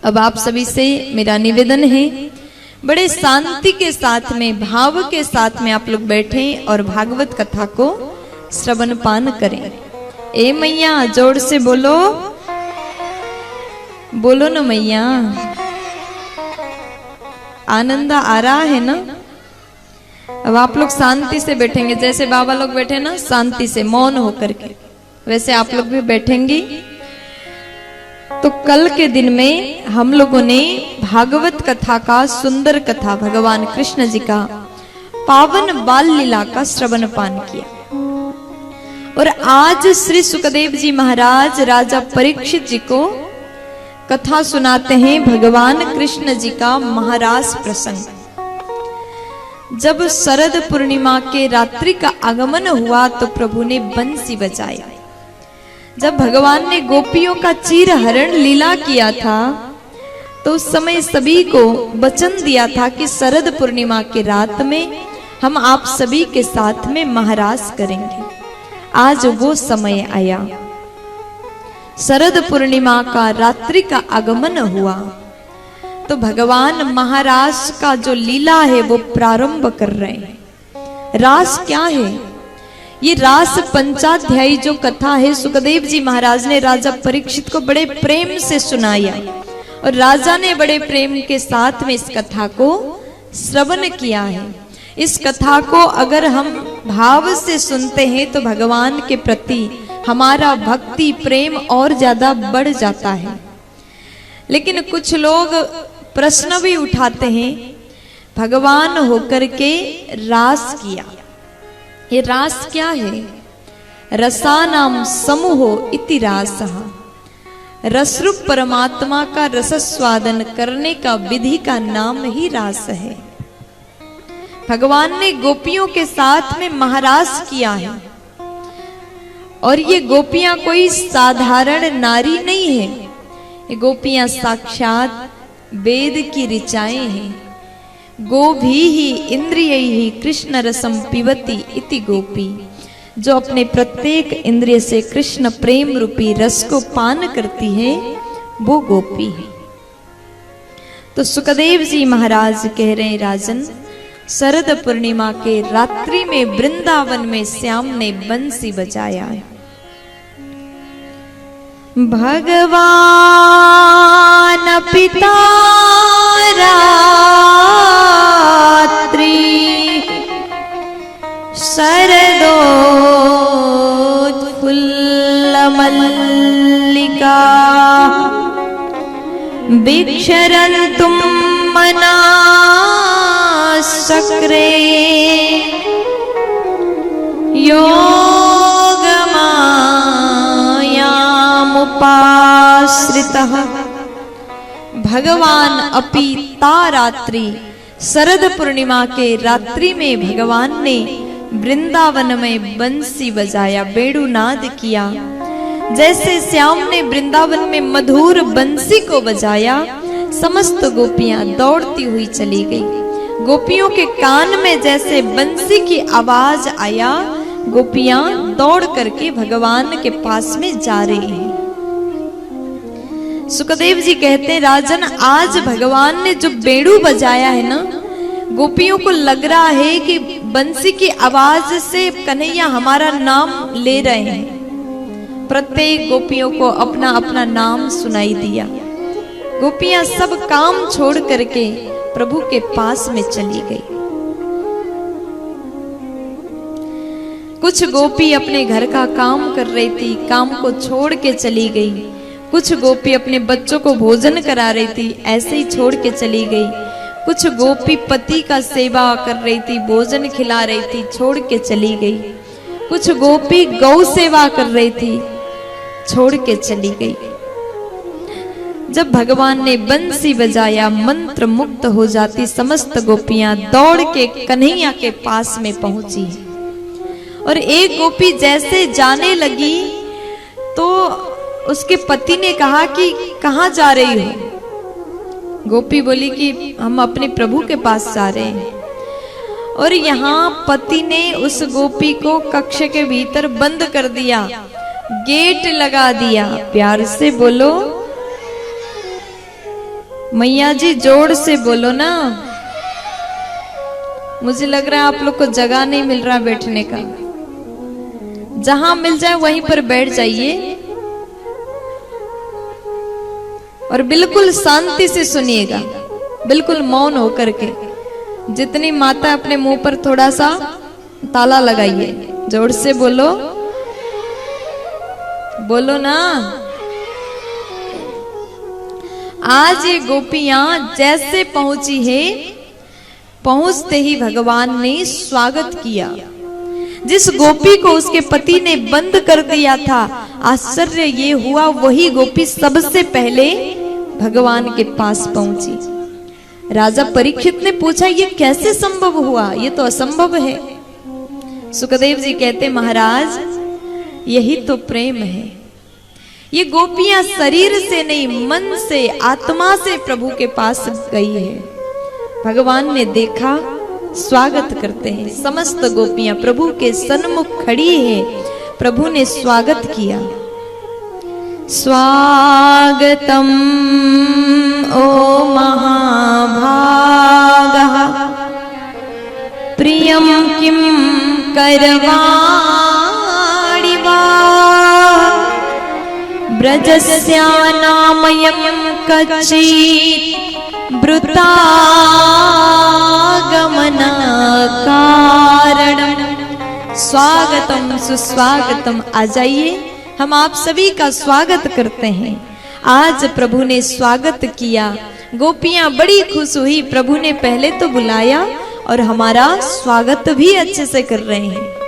अब आप सभी से मेरा निवेदन है, बड़े शांति के साथ में, भाव के साथ में आप लोग बैठें और भागवत कथा को श्रवण पान करें। ए मैया जोर से बोलो, बोलो न मैया, आनंद आ रहा है ना। अब आप लोग शांति से बैठेंगे, जैसे बाबा लोग बैठे ना शांति से मौन होकर के, वैसे आप लोग भी बैठेंगी। तो कल के दिन में हम लोगों ने भागवत कथा का सुंदर कथा, भगवान कृष्ण जी का पावन बाल लीला का श्रवण पान किया। और आज श्री सुखदेव जी महाराज राजा परीक्षित जी को कथा सुनाते हैं भगवान कृष्ण जी का महारास प्रसंग। जब शरद पूर्णिमा के रात्रि का आगमन हुआ तो प्रभु ने बंसी बजाया। जब भगवान ने गोपियों का चीर हरण लीला किया था तो उस समय सभी को वचन दिया था कि शरद पूर्णिमा के रात में हम आप सभी के साथ में महारास करेंगे। आज वो समय आया, शरद पूर्णिमा का रात्रि का आगमन हुआ तो भगवान महारास का जो लीला है वो प्रारंभ कर रहे हैं। रास क्या है? ये रास पंचाध्यायी जो कथा है सुखदेव जी महाराज ने राजा परीक्षित को बड़े प्रेम से सुनाया और राजा ने बड़े प्रेम के साथ में इस कथा को श्रवण किया है। इस कथा को अगर हम भाव से सुनते हैं तो भगवान के प्रति हमारा भक्ति प्रेम और ज्यादा बढ़ जाता है। लेकिन कुछ लोग प्रश्न भी उठाते हैं, भगवान होकर के रास किया, ये रास क्या है? रसानाम समूहो इति रासः। रसरूप परमात्मा का रसस्वादन करने का विधि का नाम ही रास है। भगवान ने गोपियों के साथ में महारास किया है और ये गोपियां कोई साधारण नारी नहीं है, ये गोपियां साक्षात वेद की ऋचाएं हैं। गोभी ही इंद्रिय ही कृष्ण रसम पिबती इति गोपी, जो अपने प्रत्येक इंद्रिय से कृष्ण प्रेम रूपी रस को पान करती है वो गोपी है। तो सुखदेव जी महाराज कह रहे हैं, राजन शरद पूर्णिमा के रात्रि में वृंदावन में श्याम ने बंसी बजाया है। भगवान पिता रात्रि शरदोत्फुल्लमल्लिका बिक्षरन्तुं मनासक्रे योगमायामुपाश्रितः। भगवान अपि ता रात्रि, शरद पूर्णिमा के रात्रि में भगवान ने वृंदावन में बंसी बजाया, बेड़ुनाद किया। जैसे श्याम ने वृंदावन में मधुर बंसी को बजाया, समस्त गोपियां दौड़ती हुई चली गई। गोपियों के कान में जैसे बंसी की आवाज आया, गोपियां दौड़ करके भगवान के पास में जा रही हैं। सुखदेव जी कहते हैं, राजन आज भगवान ने जो बेड़ू बजाया है ना, गोपियों को लग रहा है कि बंसी की आवाज से कन्हैया हमारा नाम ले रहे हैं। प्रत्येक गोपियों को अपना अपना नाम सुनाई दिया। गोपियां सब काम छोड़ करके प्रभु के पास में चली गई। कुछ गोपी अपने घर का काम कर रही थी, काम को छोड़ के चली गई। कुछ गोपी अपने बच्चों को भोजन करा रही थी, ऐसे ही छोड़ के चली गई। कुछ गोपी पति का सेवा कर रही थी, भोजन खिला रही थी, छोड़ के चली गई। कुछ गोपी गौ सेवा कर रही थी, छोड़ के चली गई। जब भगवान ने बंसी बजाया, मंत्र मुक्त हो जाती समस्त गोपियां दौड़ के कन्हैया के पास में पहुंची। और एक गोपी जैसे जाने लगी तो उसके पति ने कहा कि कहाँ जा रही हो? गोपी बोली कि हम अपने प्रभु के पास जा रहे हैं। और यहाँ पति ने उस गोपी को कक्ष के भीतर बंद कर दिया, गेट लगा दिया। प्यार से बोलो, मैया जी जोर से बोलो ना, मुझे लग रहा है आप लोग को जगह नहीं मिल रहा बैठने का। जहां मिल जाए वहीं पर बैठ जाइए और बिल्कुल शांति से सुनिएगा, बिल्कुल मौन होकर के। जितनी माता अपने मुंह पर थोड़ा सा ताला लगाइए, जोर से बोलो, बोलो ना। आज ये गोपियां जैसे पहुंची है, पहुंचते ही भगवान ने स्वागत किया। जिस गोपी को उसके पति ने बंद कर दिया था, आश्चर्य ये हुआ वही गोपी सबसे पहले भगवान के पास पहुंची। राजा परीक्षित ने पूछा, ये कैसे संभव हुआ? ये तो असंभव है। सुखदेव जी कहते, महाराज यही तो प्रेम है। ये गोपियां शरीर से नहीं, मन से, आत्मा से प्रभु के पास गई है। भगवान ने देखा, स्वागत करते हैं। समस्त गोपियां प्रभु के सन्मुख खड़ी है, प्रभु ने स्वागत किया। स्वागतम ओ महाभागः, प्रियं किं करवाणि वा, ब्रजस्यानामयं कच्चित् ब्रुतागमनकारणम्। स्वागतम सुस्वागतम, आ जाइए, हम आप सभी का स्वागत करते हैं। आज प्रभु ने स्वागत किया, गोपियां बड़ी खुश हुई। प्रभु ने पहले तो बुलाया और हमारा स्वागत भी अच्छे से कर रहे हैं।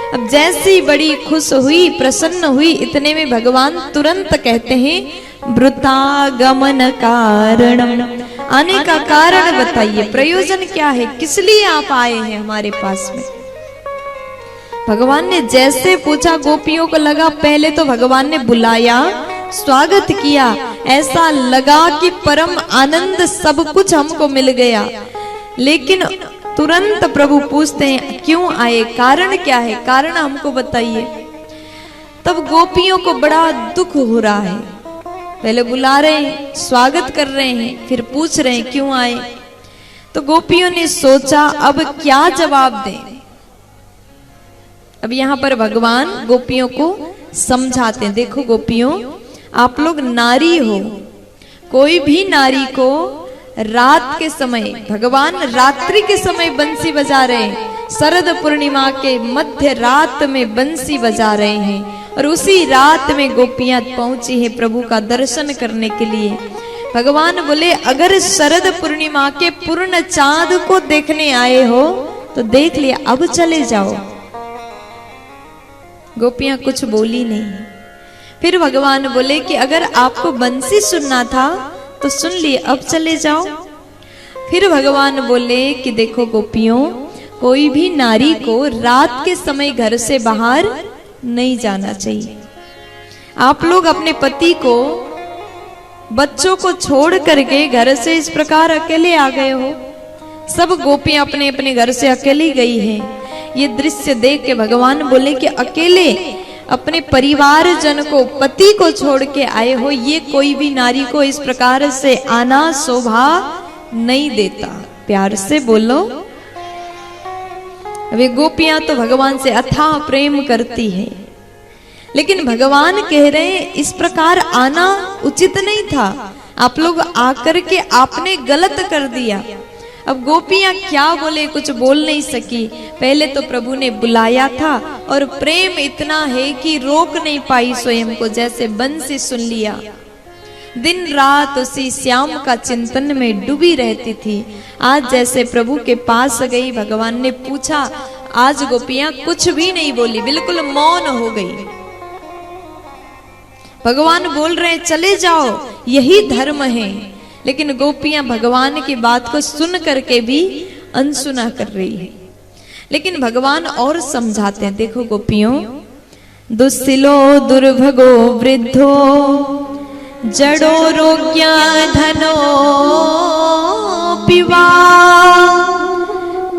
अब जैसी बड़ी खुश हुई, प्रसन्न हुई, इतने में भगवान तुरंत कहते हैं, ब्रुतागमन कारणम, आने का कारण बताइए, प्रयोजन क्या है, किस लिए आप आए हैं हमारे पास में? भगवान ने जैसे पूछा, गोपियों को लगा पहले तो भगवान ने बुलाया, स्वागत किया, ऐसा लगा कि परम आनंद, सब कुछ हमको मिल गया। लेकिन तुरंत प्रभु पूछते हैं, क्यों आए, कारण क्या है, कारण हमको बताइए। तब गोपियों को बड़ा दुख हो रहा है। पहले बुला रहे हैं, स्वागत कर रहे हैं, फिर पूछ रहे हैं क्यों आए। तो गोपियों ने सोचा अब क्या जवाब दें। अब यहाँ पर भगवान गोपियों को समझाते हैं, देखो गोपियों, आप लोग नारी हो, कोई भी नारी को रात के समय, भगवान रात्रि के समय बंसी बजा रहे हैं, शरद पूर्णिमा के मध्य रात में बंसी बजा रहे हैं, और उसी रात में गोपियां पहुंची है प्रभु का दर्शन करने के लिए। भगवान बोले, अगर शरद पूर्णिमा के पूर्ण चांद को देखने आए हो तो देख लिया, अब चले जाओ। गोपियां कुछ बोली नहीं। फिर भगवान बोले कि अगर आपको बंसी सुनना था तो सुन लिए, अब चले जाओ। फिर भगवान बोले कि देखो गोपियों, कोई भी नारी को रात के समय घर से बाहर नहीं जाना चाहिए। आप लोग अपने पति को, बच्चों को छोड़ करके घर से इस प्रकार अकेले आ गए हो। सब गोपियां अपने अपने घर से अकेली गई हैं। ये दृश्य देख के भगवान बोले कि अकेले अपने परिवार जन को, पति को छोड़ के आए हो, ये कोई भी नारी को इस प्रकार से आना शोभा नहीं देता। प्यार से बोलो। अभी गोपियां तो भगवान से अथाह प्रेम करती है, लेकिन भगवान कह रहे हैं इस प्रकार आना उचित नहीं था। आप लोग आकर के आपने गलत कर दिया। अब गोपियां क्या बोले, कुछ बोल नहीं सकी। पहले तो प्रभु ने बुलाया था और प्रेम इतना है कि रोक नहीं पाई स्वयं को, जैसे बंसी सुन लिया। दिन रात उसी श्याम का चिंतन में डूबी रहती थी। आज जैसे प्रभु के पास गई, भगवान ने पूछा, आज गोपियां कुछ भी नहीं बोली, बिल्कुल मौन हो गई। भगवान बोल रहे हैं चले जाओ, यही धर्म है। लेकिन गोपियां भगवान की बात को सुन करके भी अनसुना कर रही है। लेकिन भगवान और समझाते हैं, देखो गोपियों, दुस्सिलो दुर्भगो वृद्धो जड़ो रोग्या धनो पिवा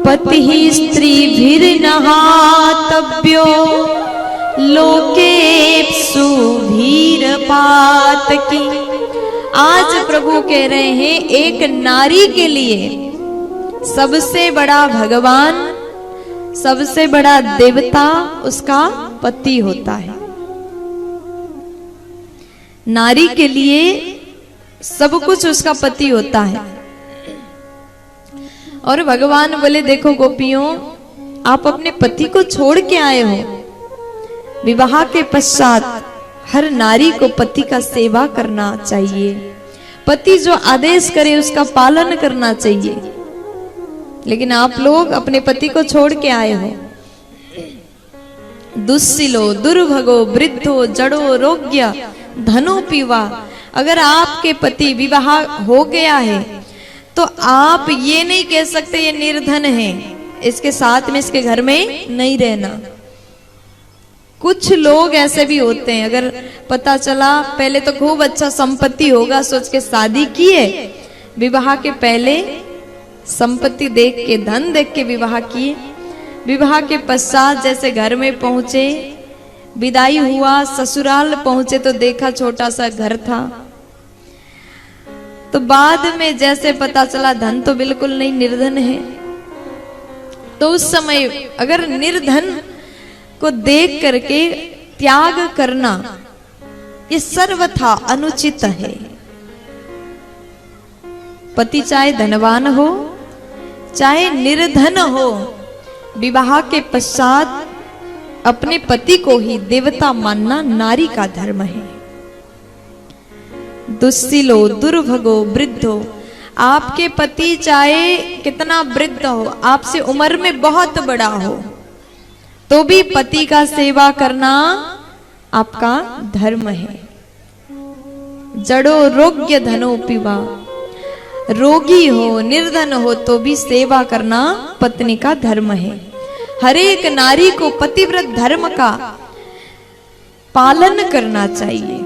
पति स्त्री भीर्नहातव्यो लोके सुभीर पात की। आज प्रभु कह रहे हैं एक नारी के लिए सबसे बड़ा भगवान, सबसे बड़ा देवता उसका पति होता है। नारी के लिए सब कुछ उसका पति होता है। और भगवान बोले देखो गोपियों, आप अपने पति को छोड़ के आए हो। विवाह के पश्चात हर नारी को पति का सेवा करना चाहिए, पति जो आदेश करे उसका पालन करना चाहिए। लेकिन आप लोग अपने पति को छोड़ के आए हो। दुस्सिलो दुर्भगो वृद्धो जड़ो रोग्य धनो पीवा। अगर आपके पति विवाह हो गया है तो आप ये नहीं कह सकते ये निर्धन है, इसके साथ में इसके घर में नहीं रहना। कुछ लोग ऐसे भी होते हैं, अगर पता चला पहले तो खूब अच्छा संपत्ति होगा सोच के शादी की है, विवाह के पहले संपत्ति देख के धन देख के विवाह किए, विवाह के पश्चात जैसे घर में पहुंचे, विदाई हुआ, ससुराल पहुंचे तो देखा छोटा सा घर था, तो बाद में जैसे पता चला धन तो बिल्कुल नहीं, निर्धन है। तो उस समय अगर निर्धन को देख करके त्याग करना ये सर्वथा अनुचित है। पति चाहे धनवान हो चाहे निर्धन हो, विवाह के पश्चात अपने पति को ही देवता मानना नारी का धर्म है। दुस्सिलो दुर्भगो वृद्धो, आपके पति चाहे कितना वृद्ध हो, आपसे उम्र में बहुत बड़ा हो, तो भी पति का सेवा करना आपका धर्म है। जड़ो रोग्य धनो पीवा, रोगी हो निर्धन हो तो भी सेवा करना पत्नी का धर्म है। हर एक नारी को पतिव्रत धर्म का पालन करना चाहिए।